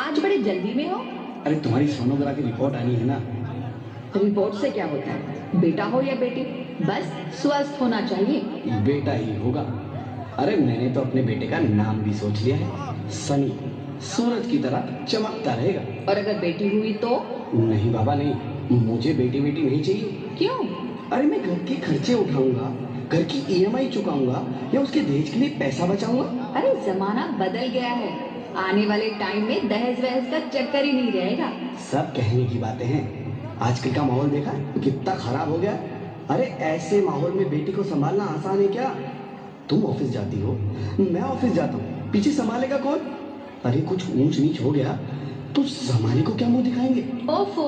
आज बड़े जल्दी में हो? अरे तुम्हारी सोनोग्राफी रिपोर्ट आनी है ना। रिपोर्ट से क्या होता है? बेटा हो या बेटी, बस स्वस्थ होना चाहिए। बेटा ही होगा। अरे मैंने तो अपने बेटे का नाम भी सोच लिया है, सनी। सूरज की तरह चमकता रहेगा। और अगर बेटी हुई तो? नहीं बाबा नहीं, मुझे बेटी नहीं चाहिए। क्यों? अरे मैं घर के खर्चे उठाऊंगा, घर की ईएमआई चुकाऊंगा या उसके दहेज के लिए पैसा बचाऊंगा। अरे जमाना बदल गया है, आने वाले टाइम में दहेज वहेज का चक्कर ही नहीं रहेगा। सब कहने की बातें हैं, आजकल का माहौल देखा कितना खराब हो गया। अरे ऐसे माहौल में बेटी को संभालना आसान है क्या? तुम ऑफिस जाती हो, मैं ऑफिस जाता हूँ, पीछे संभालेगा कौन? अरे कुछ ऊंच नीच हो गया तो जमाने को क्या मुंह दिखाएंगे? ओफो,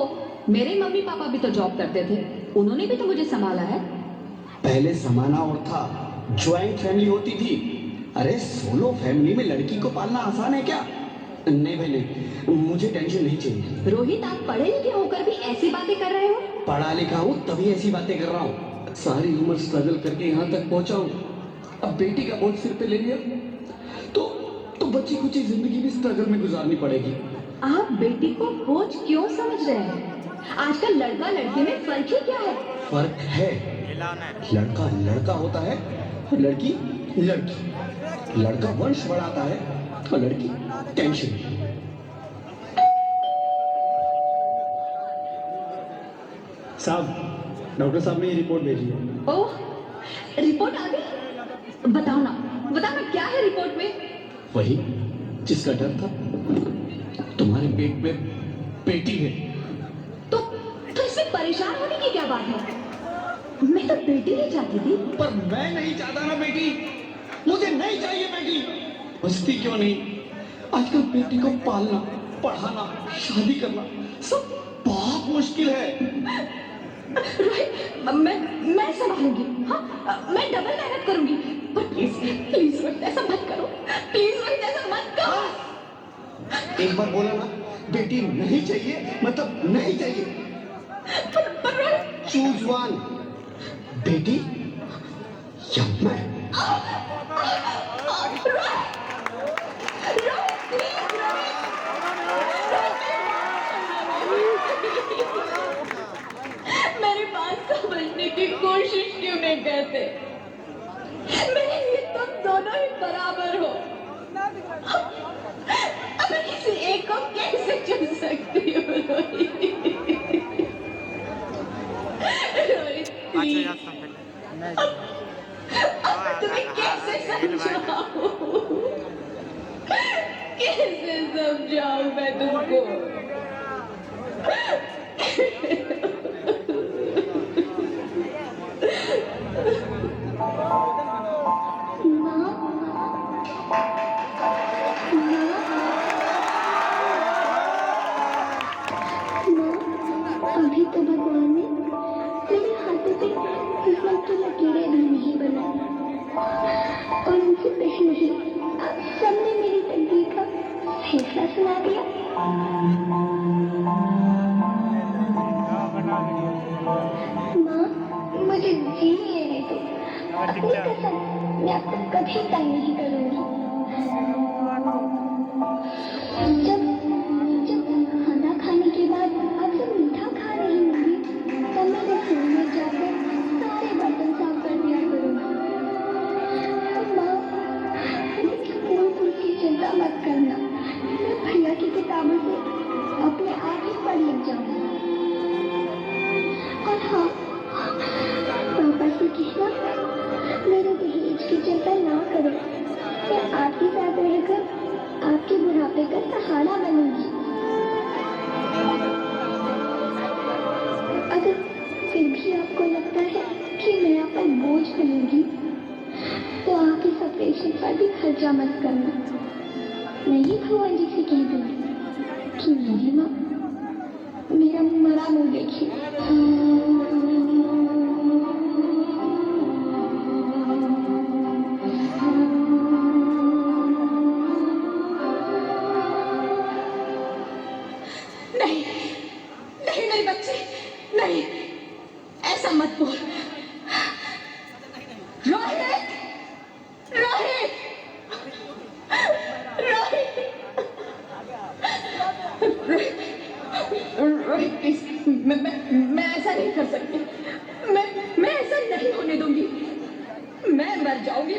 मेरे मम्मी पापा भी तो जॉब करते थे, उन्होंने भी तो मुझे संभाला है। पहले जमाना और था, ज्वाइंट फैमिली होती थी। अरे सोलो फैमिली में लड़की को पालना आसान है क्या? नहीं भाई नहीं, मुझे टेंशन नहीं चाहिए। रोहित, आप पढ़े लिखे होकर भी ऐसी बातें कर रहे हो? पढ़ा लिखा हूँ तभी ऐसी बातें कर रहा हूँ। सारी उम्र स्ट्रगल करके यहाँ तक पहुँचा हूँ, अब बेटी का बोझ सिर पे ले लिया तो बची कुची जिंदगी भी स्ट्रगल में गुजारनी पड़ेगी। आप बेटी को बोझ क्यों समझ रहे हैं? आजकल लड़का लड़की में फर्क ही क्या है? फर्क है, लड़का लड़का होता है, लड़की लड़की। लड़का वंश बढ़ाता है तो लड़की टेंशन। साहब, डॉक्टर साहब ने ये रिपोर्ट भेजी है। ओह, रिपोर्ट आ गई? बताओ ना क्या है रिपोर्ट में? वही जिसका डर था, तुम्हारे पेट में बेटी है। तो इसमें परेशान होने की क्या बात है? मैं तो बेटी ही चाहती थी। पर मैं नहीं चाहता ना बेटी, मुझे नहीं चाहिए बेटी। बचती क्यों नहीं? आजकल बेटी को पालना, पढ़ाना, शादी करना सब बहुत मुश्किल है। रोहित, मैं संभालूंगी। हाँ, मैं डबल मेहनत करूंगी। पर प्लीज रोहित, ऐसा मत करो। प्लीज रोहित, ऐसा मत करो। एक बार बोला ना, बेटी नहीं चाहिए मतलब नहीं चाहिए। पर रोहित, चूज वन, बेटी या मैं। मेरी बात समझने की कोशिश क्यों नहीं करते? मेरे लिए तुम दोनों ही बराबर हो। अब मैं किसी एक को कैसे चुन सकती हूँ रोहित? रोहित, प्लीज। अब मैं तुम्हें कैसे समझाऊं? कैसे समझाऊं मैं तुमको? अभी तो भगवान ने मेरे हाथों पे किस्मत की लकीरें भी नहीं बनाई, और उनसे पहले ही आप सबने मेरी तकदीर का फैसला सुना दिया। माँ, मुझे जीने नहीं दो। अपनी कसम, मैं आपको कभी तंग नहीं करूंगी। जब खाना खाने के बाद आपसे मीठा खा रही होंगी, तब मैं रसोई में जाकर सारे बर्तन साफ कर दिया करूंगी। माँ, स्कूल की चिंता मत करना, मैं भैया की किताबों से अपने आप ही पढ़ लिख जाऊंगी। और हाँ, पापा से कहना मेरे दहेज की चिंता ना करो, मैं आपके साथ रहकर आपके बुढ़ापे का सहारा बनूंगी। अगर फिर भी आपको लगता है कि मैं आप पर बोझ बनूंगी, तो आप इस ऑपरेशन पर भी खर्चा मत करना। मैं ही भगवान जी से कह दूंगी कि मेरी माँ मेरा मरा मुंह देखिए। नहीं मेरे बच्चे, नहीं, ऐसा मत बोल। रोहित, रोहित, रोहित, रोहित प्लीज, मैं ऐसा नहीं कर सकती। मैं ऐसा नहीं होने दूंगी। मैं मर जाऊंगी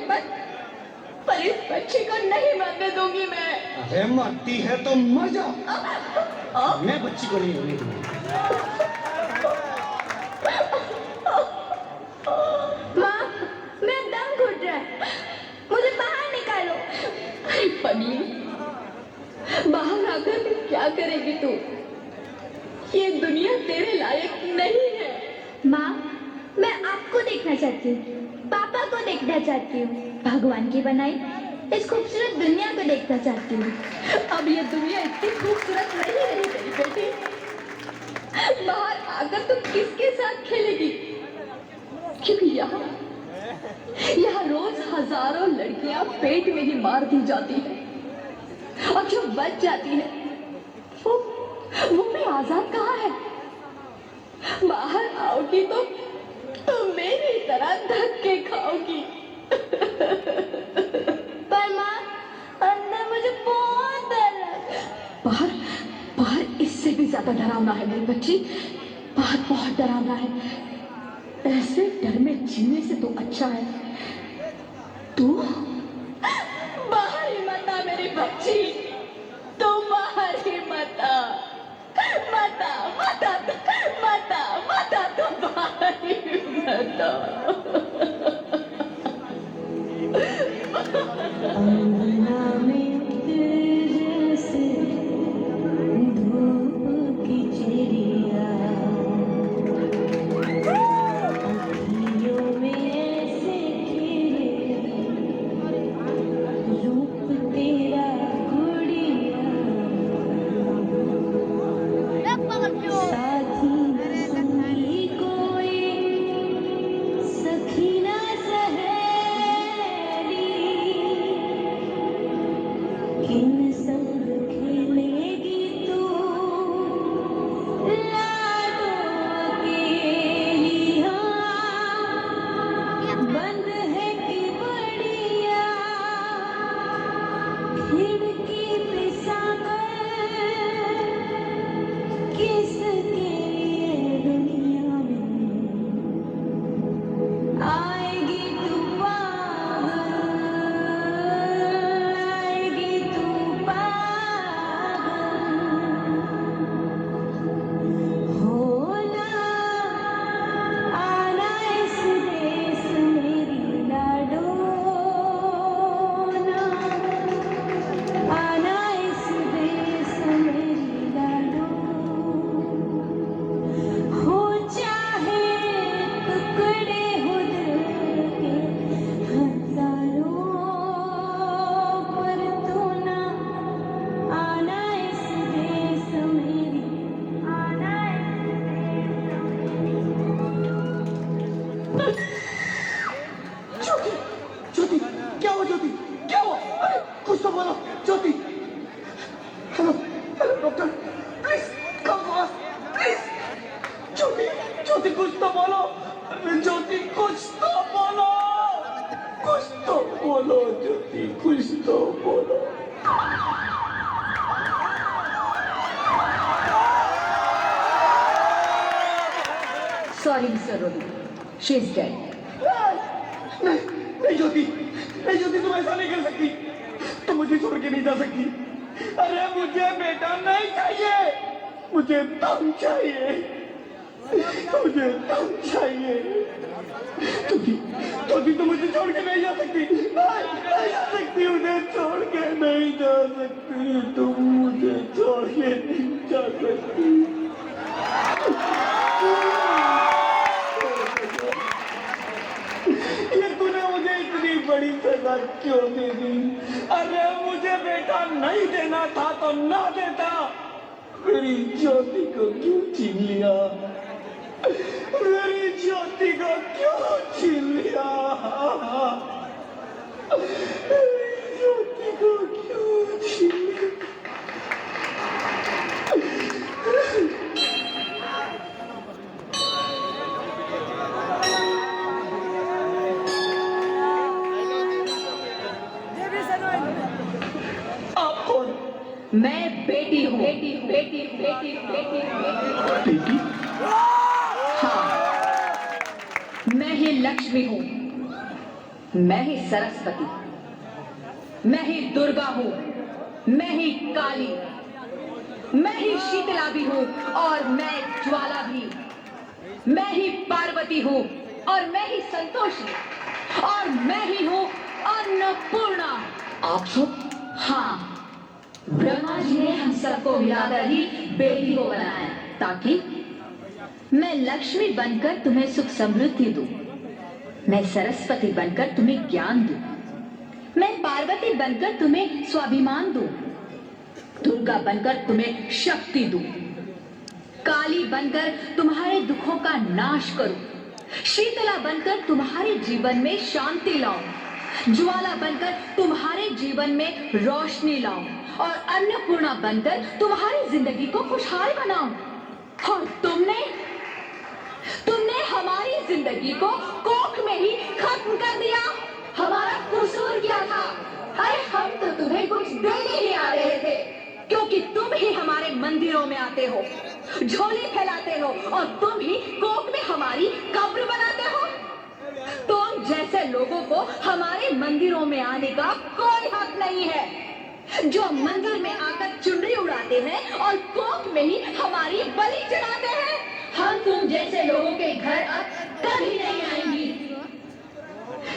पर इस बच्ची को नहीं मरने दूंगी मैं। अरे मरती है तो मर जाओ, मैं बच्ची को नहीं होने दूंगा। माँ, मेरा दम घुट रहा है, मुझे बाहर निकालो। अरे पगली, बाहर आकर भी क्या करेगी तू? ये दुनिया तेरे लायक नहीं है। माँ, मैं आपको देखना चाहती हूँ, पापा को देखना चाहती हूँ, भगवान की बनाई इस खूबसूरत दुनिया को देखना चाहती हूँ। अब ये दुनिया इतनी खूबसूरत नहीं रही तेरी बेटी। बाहर आकर तू किसके साथ खेलेगी? क्योंकि यहाँ रोज हजारों लड़कियां पेट में ही मार दी जाती है और जो बच जाती है वो भी आजाद कहाँ है? बाहर आओगी तो मेरी तरह धक्के खाओगी। पर माँ, अंदर मुझे बहुत डर लग रहा है। बाहर इससे भी ज्यादा डरावना है मेरी बच्ची। बाहर बहुत डरावना है। ऐसे डर में जीने से तो अच्छा है तू बाहर ही मत आ मेरी बच्ची। तू बाहर ही मत आ, मत आ, मत आ, मत आ, मत आ, तू बाहर ही मत आ। अंगना में जैसे धूप की चिड़िया, अखियों में ऐसे खिले रूप तेरा गुड़िया, साथी संगी कोई सखी ना सहेली, किन संग खेलेगी तू लाडो अकेली। हाँ, बंद है कि बढ़िया खिड़की पे सागर, किसके लिए दुनिया में आएगी तू पागल, आएगी तू पागल। होना आना इस देश मेरी लाडो ना, आना इस देश मेरी लाडो। हो चाहे टुकड़े हो दिल के हजारों, पर तू ना आना इस देश मेरी, आना इस ज्योति, ज्योति, क्या हुआ ज्योति? क्या हुआ? अरे कुछ तो बोलो Jyoti. Hello, hello doctor, please come fast, please. Jyoti, Jyoti कुछ तो बोलो। ज्योति कुछ तो बोलो, कुछ तो बोलो ज्योति, कुछ तो बोलो। Sorry mister Roddy, she is dead. नहीं, नहीं ज्योति, नहीं ज्योति, तुम ऐसा नहीं कर सकती। तुम मुझे छोड़ के नहीं जा सकती। अरे मुझे बेटा नहीं चाहिए, मुझे दम चाहिए, मुझे दम चाहिए। ज्योति, तुम मुझे छोड़ के नहीं जा सकती, नहीं जा सकती, मुझे छोड़ के नहीं जा सकती, तुम मुझे छोड़ के नहीं जा सकती। ये तूने मुझे इतनी बड़ी सजा क्यों दे दी? अरे मुझे बेटा नहीं देना था तो ना देता। मेरी ज्योति को क्यों छीन लिया? मेरी ज्योति को क्यों छीन लिया? मेरी ज्योति को क्यों छीन लिया? मैं बेटी हूँ, बेटी? हाँ, मैं ही लक्ष्मी हूँ, मैं ही सरस्वती, मैं ही दुर्गा हूँ, मैं ही काली, मैं ही शीतला भी हूँ और मैं ज्वाला भी, मैं ही पार्वती हूँ और मैं ही संतोषी और मैं ही हूँ अन्नपूर्णा। आप सब? हाँ, ब्रह्मा जी ने हम सबको मिलाकर ही बेटी को बनाया ताकि मैं लक्ष्मी बनकर तुम्हें सुख समृद्धि दूं, मैं सरस्वती बनकर तुम्हें ज्ञान दूं, मैं पार्वती बनकर तुम्हें स्वाभिमान दूं, दुर्गा बनकर तुम्हें शक्ति दूं, काली बनकर तुम्हारे दुखों का नाश करूं, शीतला बनकर तुम्हारे जीवन में शांति लाऊं, ज्वाला बनकर तुम्हारे जीवन में रोशनी लाऊं और अन्नपूर्णा बनकर तुम्हारी जिंदगी को खुशहाल बनाऊं। और तुमने हमारी जिंदगी को कोख में ही खत्म कर दिया। हमारा कसूर क्या था? अरे हम तो तुम्हें कुछ देने ही आ रहे थे, क्योंकि तुम ही हमारे मंदिरों में आते हो, झोली फैलाते हो और तुम ही कोख में हमारी कब्र बनाते हो। तुम जैसे लोगों को हमारे मंदिरों में आने का कोई हक नहीं है, जो मंदिर में आकर चुनरी उड़ाते हैं और कोख में ही हमारी बलि चढ़ाते हैं। हम तुम जैसे लोगों के घर अब कभी नहीं आएंगी,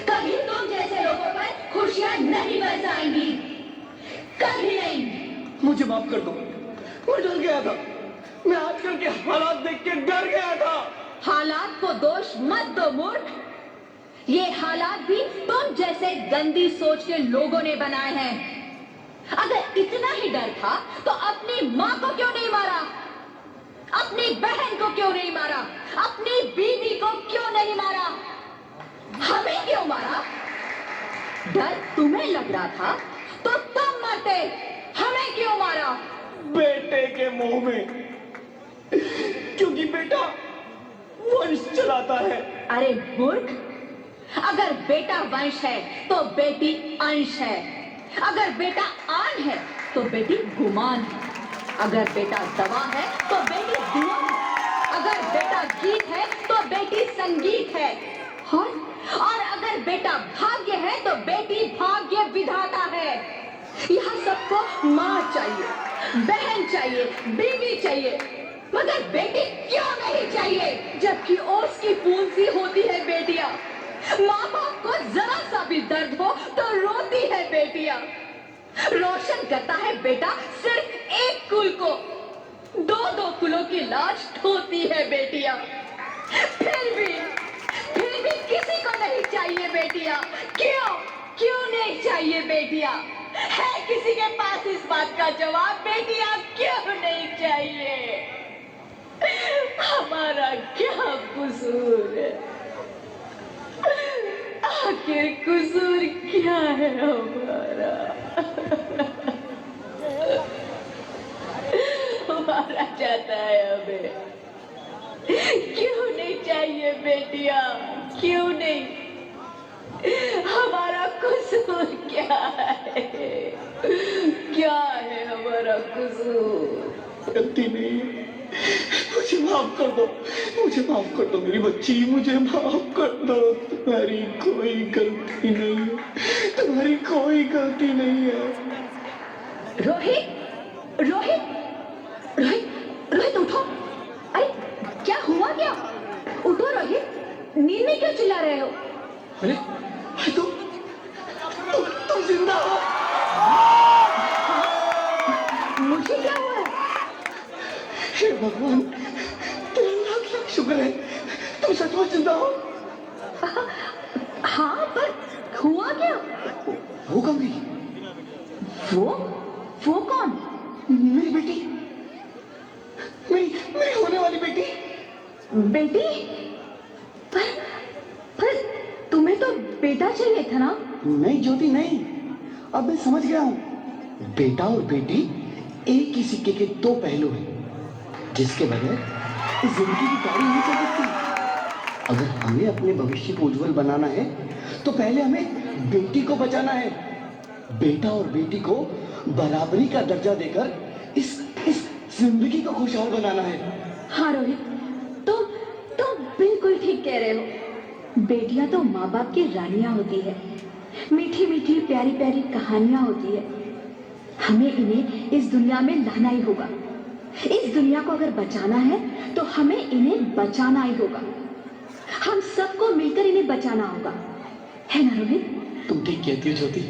कभी तुम जैसे लोगों पर खुशियां नहीं बरसाएंगी, कभी नहीं। मुझे माफ कर दो, मैं डर गया था, मैं आजकल के हालात देख के डर गया था। हालात को दोष मत दो मूर्ख, ये हालात भी तुम जैसे गंदी सोच के लोगों ने बनाए हैं। अगर इतना ही डर था तो अपनी माँ को क्यों नहीं मारा, अपनी बहन को क्यों नहीं मारा, अपनी बीवी को क्यों नहीं मारा, हमें क्यों मारा? डर तुम्हें लग रहा था तो तुम मरते, हमें क्यों मारा? बेटे के मुंह में, क्योंकि बेटा वंश चलाता है। अरे मूर्ख, अगर बेटा वंश है तो बेटी अंश है, अगर बेटा आन है तो बेटी गुमान है, अगर बेटा दवा है तो बेटी दुआ है, अगर बेटा गीत है तो बेटी संगीत है, और अगर बेटा भाग्य है तो बेटी भाग्य विधाता है। यहाँ सबको माँ चाहिए, बहन चाहिए, बीवी चाहिए, मगर बेटी क्यों नहीं चाहिए? जबकि ओस की फूल सी होती है बेटियां, माँ बाप को जरा सा भी दर्द हो तो रोती है बेटियां, रोशन करता है बेटा सिर्फ एक कुल को, दो दो कुलों की लाज ढोती है बेटियां। फिर भी किसी को नहीं चाहिए बेटियां। क्यों नहीं चाहिए बेटियां? है किसी के पास इस बात का जवाब? बेटियां क्यों नहीं चाहिए? हमारा क्या कसूर है? आखिर कसूर क्या है हमारा? हमारा चाहता है हमें। क्यों नहीं चाहिए बेटियां? क्यों नहीं? हमारा कसूर क्या है? क्या है हमारा कसूर? गलती नहीं, मुझे माफ कर दो, मुझे माफ कर दो मेरी बच्ची, मुझे माफ कर दो। तुम्हारी कोई गलती नहीं है, तुम्हारी कोई गलती नहीं है। रोहित, रोहित, रोहित, रोहित उठो। अरे क्या हुआ क्या? उठो रोहित, नींद में क्यों चिल्ला रहे हो? अरे तुम जिंदा हो? मुझे क्या हुआ है? हे भगवान, तेरा लाख लाख शुक्र है, तुम सचमुच जिंदा हो। हाँ, पर हुआ क्या? वो कौन गई? वो कौन? मेरी बेटी, मेरी होने वाली बेटी। बेटी? पर तुम्हें तो बेटा चाहिए था ना? नहीं ज्योति नहीं, अब मैं समझ गया हूँ। बेटा और बेटी एक ही सिक्के के दो पहलू हैं, जिसके बगैर जिंदगी की गाड़ी नहीं चल सकती। अगर हमें अपने भविष्य को उज्जवल बनाना है तो पहले हमें बेटी को बचाना है। बेटा और बेटी को बराबरी का दर्जा देकर इस जिंदगी को खुशहाल बनाना है। हाँ रोहित, तुम बिल्कुल ठीक कह रहे हो। बेटियां तो माँ बाप की रानियां होती है, मीठी मीठी प्यारी प्यारी कहानियां होती है। हमें इन्हें इस दुनिया में लाना ही होगा। इस दुनिया को अगर बचाना है तो हमें इन्हें बचाना ही होगा। हम सबको मिलकर इन्हें बचाना होगा, है ना रोहित? तुम ठीक कहती हो ज्योति,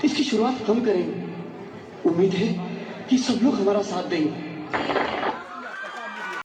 इसकी शुरुआत हम करेंगे। उम्मीद है कि सब लोग हमारा साथ देंगे।